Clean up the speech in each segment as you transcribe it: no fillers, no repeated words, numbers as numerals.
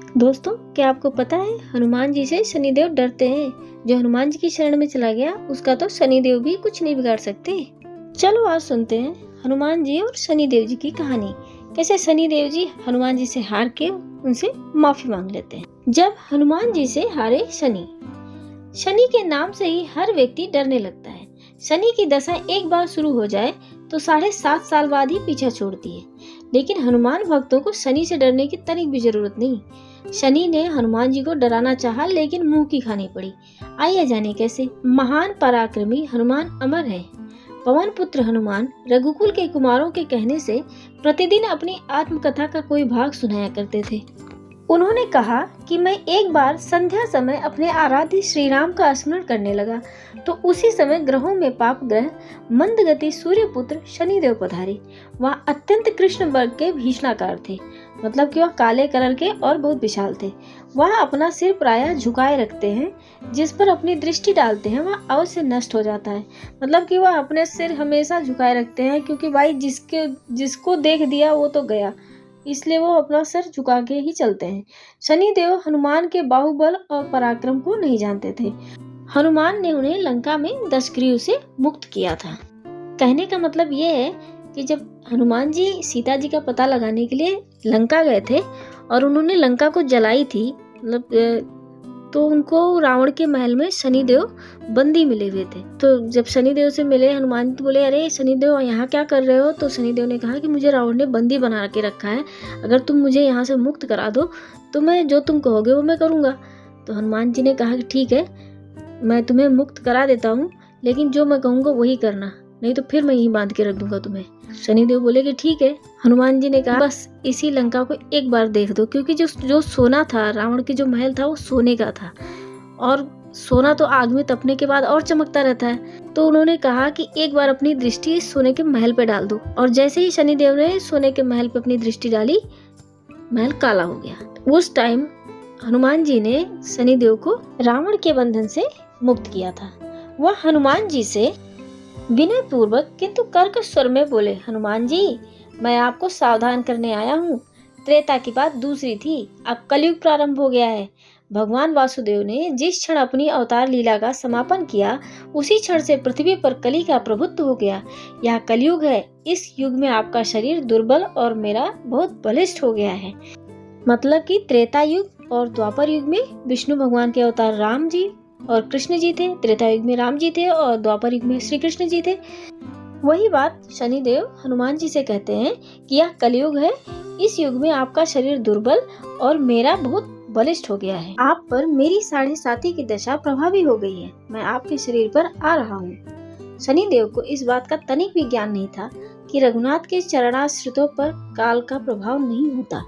दोस्तों, क्या आपको पता है हनुमान जी से शनिदेव डरते हैं। जो हनुमान जी की शरण में चला गया उसका तो शनिदेव भी कुछ नहीं बिगाड़ सकते। चलो आज सुनते हैं हनुमान जी और शनिदेव जी की कहानी। कैसे शनिदेव जी हनुमान जी से हार के उनसे माफी मांग लेते हैं। जब हनुमान जी से हारे शनि के नाम से ही हर व्यक्ति डरने लगता है। शनि की दशा एक बार शुरू हो जाए तो 7.5 साल बाद ही पीछा छोड़ती है। लेकिन हनुमान भक्तों को शनि से डरने की तनिक भी जरूरत नहीं। शनि ने हनुमान जी को डराना चाहा लेकिन मुंह की खानी पड़ी। आइए जाने कैसे। महान पराक्रमी हनुमान अमर है। पवन पुत्र हनुमान रघुकुल के कुमारों के कहने से प्रतिदिन अपनी आत्मकथा का कोई भाग सुनाया करते थे। उन्होंने कहा कि मैं एक बार संध्या समय अपने आराध्य श्री राम का स्मरण करने लगा तो उसी समय ग्रहों में पाप ग्रह मंदगति सूर्य पुत्र शनिदेव पधारे। वह अत्यंत कृष्ण वर्ग के भीषणाकार थे, मतलब कि वह काले कलर के और बहुत विशाल थे। वह अपना सिर प्रायः झुकाए रखते हैं, जिस पर अपनी दृष्टि डालते हैं वह अवश्य नष्ट हो जाता है। मतलब कि वह अपने सिर हमेशा झुकाए रखते हैं, क्योंकि भाई जिसको देख दिया वो तो गया, इसलिए वो अपना सिर झुका के ही चलते हैं। शनिदेव हनुमान के बाहुबल और पराक्रम को नहीं जानते थे। हनुमान ने उन्हें लंका में दशग्रीव से मुक्त किया था। कहने का मतलब ये है कि जब हनुमान जी सीता जी का पता लगाने के लिए लंका गए थे और उन्होंने लंका को जलाई थी, मतलब तो उनको रावण के महल में शनिदेव बंदी मिले हुए थे। तो जब शनिदेव से मिले हनुमान तो बोले, अरे शनिदेव यहाँ क्या कर रहे हो। तो शनिदेव ने कहा कि मुझे रावण ने बंदी बना के रखा है, अगर तुम मुझे यहाँ से मुक्त करा दो तो मैं जो तुम कहोगे वो मैं करूँगा। तो हनुमान जी ने कहा कि ठीक है, मैं तुम्हें मुक्त करा देता हूँ, लेकिन जो मैं कहूँगा वही करना, नहीं तो फिर मैं यहीं बांध के रख दूंगा तुम्हें। शनिदेव बोले कि ठीक है। हनुमान जी ने कहा बस इसी लंका को एक बार देख दो, क्योंकि जो सोना था, रावण की जो महल था वो सोने का था और सोना तो आग में तपने के बाद और चमकता रहता है। तो उन्होंने कहा कि एक बार अपनी दृष्टि सोने के महल पे डाल दो। और जैसे ही शनिदेव ने सोने के महल पे अपनी दृष्टि डाली, महल काला हो गया। उस टाइम हनुमान जी ने शनिदेव को रावण के बंधन से मुक्त किया था। वह हनुमान जी से विनय पूर्वक किंतु कर्कश स्वर में बोले, हनुमान जी मैं आपको सावधान करने आया हूँ। त्रेता की बात दूसरी थी, अब कलयुग प्रारंभ हो गया है। भगवान वासुदेव ने जिस क्षण अपनी अवतार लीला का समापन किया उसी क्षण से पृथ्वी पर कली का प्रभुत्व हो गया। यह कलयुग है। इस युग में आपका शरीर दुर्बल और मेरा बहुत बलिष्ठ हो गया है। मतलब कि त्रेता युग और द्वापर युग में विष्णु भगवान के अवतार राम जी और कृष्ण जी थे। त्रेता युग में राम जी थे और द्वापर युग में श्री कृष्ण जी थे। वही बात शनिदेव हनुमान जी से कहते हैं कि यह कलयुग है। इस युग में आपका शरीर दुर्बल और मेरा बहुत बलिष्ठ हो गया है। आप पर मेरी 7.5 की दशा प्रभावी हो गई है। मैं आपके शरीर पर आ रहा हूँ। शनिदेव को इस बात का तनिक भी ज्ञान नहीं था कि रघुनाथ के चरणाश्रितों पर काल का प्रभाव नहीं होता।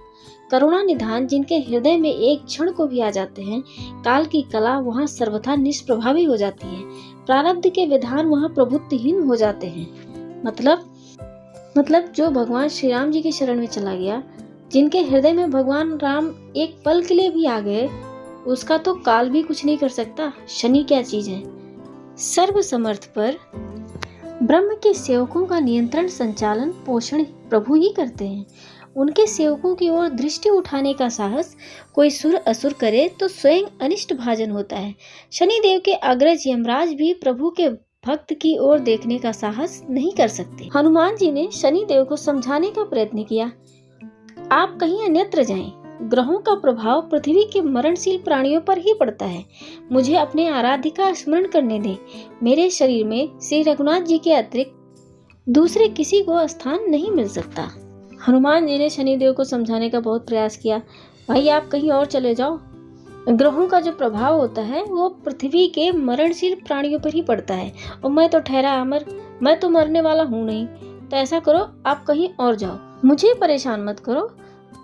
करुणा निधान जिनके हृदय में एक क्षण को भी आ जाते हैं, काल की कला वहाँ सर्वथा निष्प्रभावी हो जाती है। प्रारब्ध के विधान वहाँ प्रभुत्वहीन हो जाते हैं। मतलब जो भगवान श्री राम जी की शरण में चला गया, जिनके हृदय में भगवान राम एक पल के लिए भी आ गए, उसका तो काल भी कुछ नहीं कर सकता। शनि क्या चीज है। सर्व समर्थ पर ब्रह्म के सेवकों का नियंत्रण, संचालन, पोषण प्रभु ही करते हैं। उनके सेवकों की ओर दृष्टि उठाने का साहस कोई सुर असुर करे तो स्वयं अनिष्ट भाजन होता है। शनिदेव के अग्रज यमराज भी प्रभु के भक्त की ओर देखने का साहस नहीं कर सकते। हनुमान जी ने शनिदेव को समझाने का प्रयत्न किया, आप कहीं अन्यत्र जाएं। ग्रहों का प्रभाव पृथ्वी के मरणशील प्राणियों पर ही पड़ता है। मुझे अपने आराध्य का स्मरण करने दें। मेरे शरीर में श्री रघुनाथ जी के अतिरिक्त दूसरे किसी को स्थान नहीं मिल सकता। हनुमान जी ने शनिदेव को समझाने का बहुत प्रयास किया, भाई आप कहीं और चले जाओ। ग्रहों का जो प्रभाव होता है वो पृथ्वी के मरणशील प्राणियों पर ही पड़ता है, और मैं तो ठहरा अमर, मैं तो मरने वाला हूँ नहीं। तो ऐसा करो, आप कहीं और जाओ, मुझे परेशान मत करो।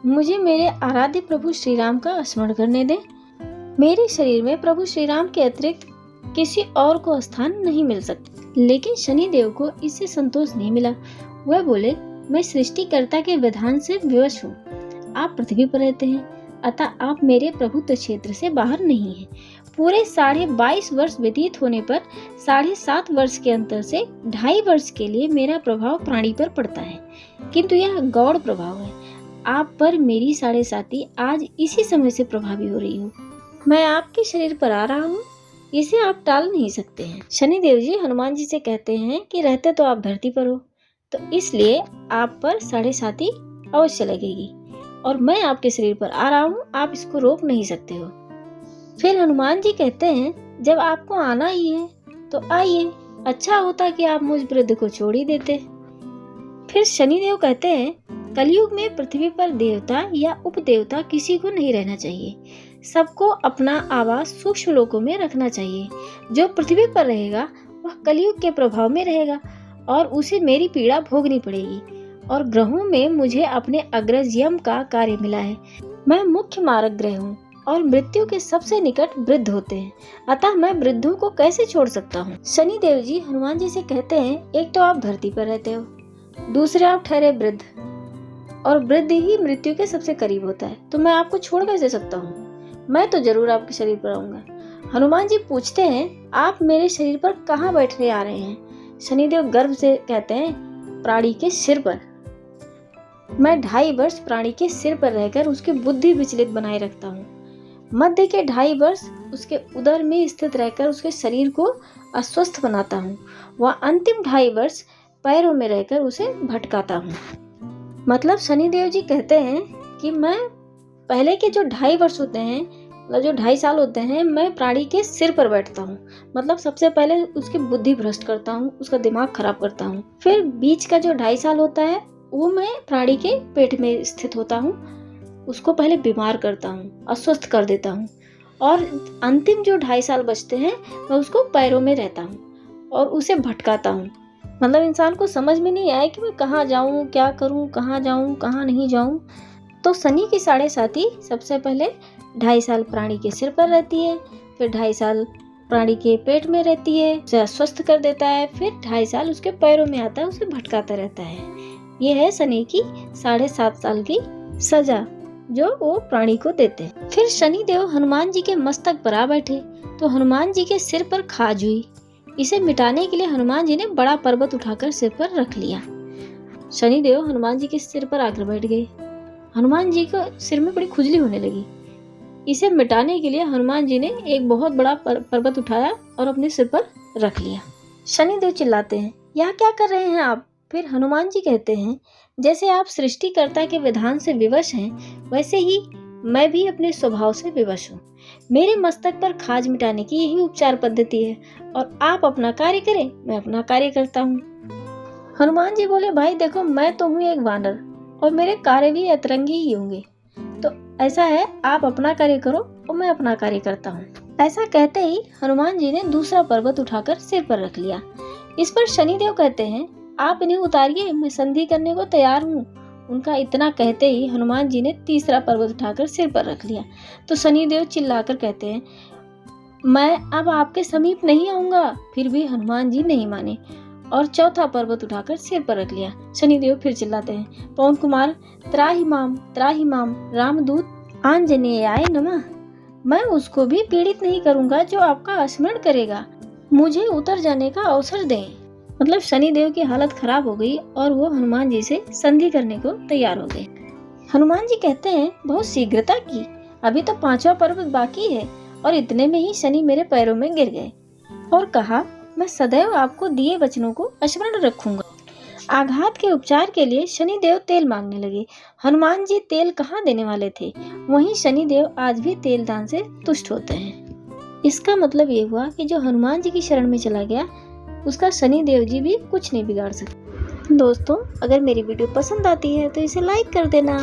मुझे मेरे आराध्य प्रभु श्री राम का स्मरण करने दें। मेरे शरीर में प्रभु श्री राम के अतिरिक्त किसी और को स्थान नहीं मिल सकता। लेकिन शनिदेव को इससे संतोष नहीं मिला। वह बोले, मैं सृष्टिकर्ता के विधान से विवश हूँ। आप पृथ्वी पर रहते हैं, अतः आप मेरे प्रभुत्व क्षेत्र से बाहर नहीं हैं। पूरे 22.5 वर्ष व्यतीत होने पर 7.5 वर्ष के अंतर से 2.5 वर्ष के लिए मेरा प्रभाव प्राणी पर पड़ता है, किंतु यह गौड़ प्रभाव है। आप पर मेरी साढ़े साती आज इसी समय से प्रभावी हो रही हूँ। मैं आपके शरीर पर आ रहा हूँ, इसे आप टाल नहीं सकते हैं। शनिदेव जी हनुमान जी से कहते हैं कि रहते तो आप धरती पर हो, तो इसलिए आप पर साढ़े साती अवश्य लगेगी और मैं आपके शरीर पर आ रहा हूँ, आप इसको रोक नहीं सकते हो। फिर हनुमान जी कहते हैं जब आपको आना ही है तो आइए, अच्छा होता कि आप मुझ वृद्ध को छोड़ ही देते। फिर शनिदेव कहते हैं कलयुग में पृथ्वी पर देवता या उपदेवता किसी को नहीं रहना चाहिए, सबको अपना आवास सूक्ष्म लोकों में रखना चाहिए। जो पृथ्वी पर रहेगा वह कलयुग के प्रभाव में रहेगा और उसे मेरी पीड़ा भोगनी पड़ेगी। और ग्रहों में मुझे अपने अग्रज यम का कार्य मिला है। मैं मुख्य मारक ग्रह हूँ और मृत्यु के सबसे निकट वृद्ध होते हैं, अतः मैं वृद्धों को कैसे छोड़ सकता हूँ। शनिदेव जी हनुमान जी से कहते हैं एक तो आप धरती पर रहते हो, दूसरे आप ठहरे वृद्ध, और वृद्ध ही मृत्यु के सबसे करीब होता है, तो मैं आपको छोड़ कैसे सकता हूँ। मैं तो जरूर आपके शरीर पर आऊंगा। हनुमान जी पूछते हैं आप मेरे शरीर पर कहाँ बैठने आ रहे हैं। शनिदेव गर्व से कहते हैं प्राणी के सिर पर। मैं 2.5 वर्ष प्राणी के सिर पर रहकर उसकी बुद्धि विचलित बनाए रखता हूँ। मध्य के 2.5 वर्ष उसके उदर में स्थित रहकर उसके शरीर को अस्वस्थ बनाता हूँ। वह अंतिम 2.5 वर्ष पैरों में रहकर उसे भटकाता हूँ। मतलब शनिदेव जी कहते हैं कि मैं पहले के जो 2.5 वर्ष होते हैं, मतलब जो 2.5 साल होते हैं, मैं प्राणी के सिर पर बैठता हूँ। मतलब सबसे पहले उसकी बुद्धि भ्रष्ट करता हूँ, उसका दिमाग खराब करता हूँ। फिर बीच का जो 2.5 साल होता है वो मैं प्राणी के पेट में स्थित होता हूँ, उसको पहले बीमार करता हूँ, अस्वस्थ कर देता हूँ। और अंतिम जो 2.5 साल बचते हैं मैं उसको पैरों में रहता हूँ और उसे भटकाता हूँ। मतलब इंसान को समझ में नहीं आया कि मैं कहाँ जाऊँ, क्या करूँ, कहाँ जाऊँ, कहाँ नहीं जाऊँ। तो शनि की साढ़े साती सबसे पहले 2.5 साल प्राणी के सिर पर रहती है, फिर 2.5 साल प्राणी के पेट में रहती है, उसे अस्वस्थ कर देता है, फिर 2.5 साल उसके पैरों में आता है, उसे भटकाता रहता है। ये है शनि की 7.5 साल की सजा जो वो प्राणी को देते हैं। फिर शनिदेव हनुमान जी के मस्तक पर आ बैठे तो हनुमान जी के सिर पर खाज हुई। इसे मिटाने के लिए हनुमान जी ने बड़ा पर्वत उठाकर सिर पर रख लिया। शनिदेव हनुमान जी के सिर पर आकर बैठ गए। हनुमान जी को सिर में बड़ी खुजली होने लगी। इसे मिटाने के लिए हनुमान जी ने एक बहुत बड़ा पर्वत उठाया और अपने सिर पर रख लिया। शनिदेव चिल्लाते हैं यह क्या कर रहे हैं आप। फिर हनुमान जी कहते हैं जैसे आप सृष्टिकर्ता के विधान से विवश हैं, वैसे ही मैं भी अपने स्वभाव से विवश हूँ। मेरे मस्तक पर खाज मिटाने की यही उपचार पद्धति है और आप अपना कार्य करें, मैं अपना कार्य करता हूँ। हनुमान जी बोले भाई देखो, मैं तो हूँ एक वानर और मेरे कार्य भी अतरंगी ही होंगे, तो ऐसा है आप अपना कार्य करो और मैं अपना कार्य करता हूँ। ऐसा कहते ही हनुमान जी ने दूसरा पर्वत उठाकर सिर पर रख लिया। इस पर शनिदेव कहते हैं आप इन्हें उतारिए, मैं संधि करने को तैयार हूँ। उनका इतना कहते ही हनुमान जी ने तीसरा पर्वत उठाकर सिर पर रख लिया। तो शनिदेव चिल्लाकर कहते हैं मैं अब आपके समीप नहीं आऊंगा। फिर भी हनुमान जी नहीं माने और चौथा पर्वत उठाकर सिर पर रख लिया। शनिदेव फिर चिल्लाते हैं पवन कुमार त्राहि माम रामदूत आंजनेयाय नमः। मैं उसको भी पीड़ित नहीं करूंगा जो आपका स्मरण करेगा, मुझे उतर जाने का अवसर दें। मतलब शनिदेव की हालत खराब हो गई और वो हनुमान जी से संधि करने को तैयार हो गए। हनुमान जी कहते हैं बहुत शीघ्रता की, अभी तो 5वां पर्वत बाकी है और इतने में ही शनि मेरे पैरों में गिर गए और कहा मैं सदैव आपको दिए वचनों को स्मरण रखूंगा। आघात के उपचार के लिए शनिदेव तेल मांगने लगे। हनुमान जी तेल कहाँ देने वाले थे, वहीं शनिदेव आज भी तेल दान से तुष्ट होते हैं। इसका मतलब ये हुआ कि जो हनुमान जी की शरण में चला गया उसका शनिदेव जी भी कुछ नहीं बिगाड़ सकते। दोस्तों, अगर मेरी वीडियो पसंद आती है तो इसे लाइक कर देना।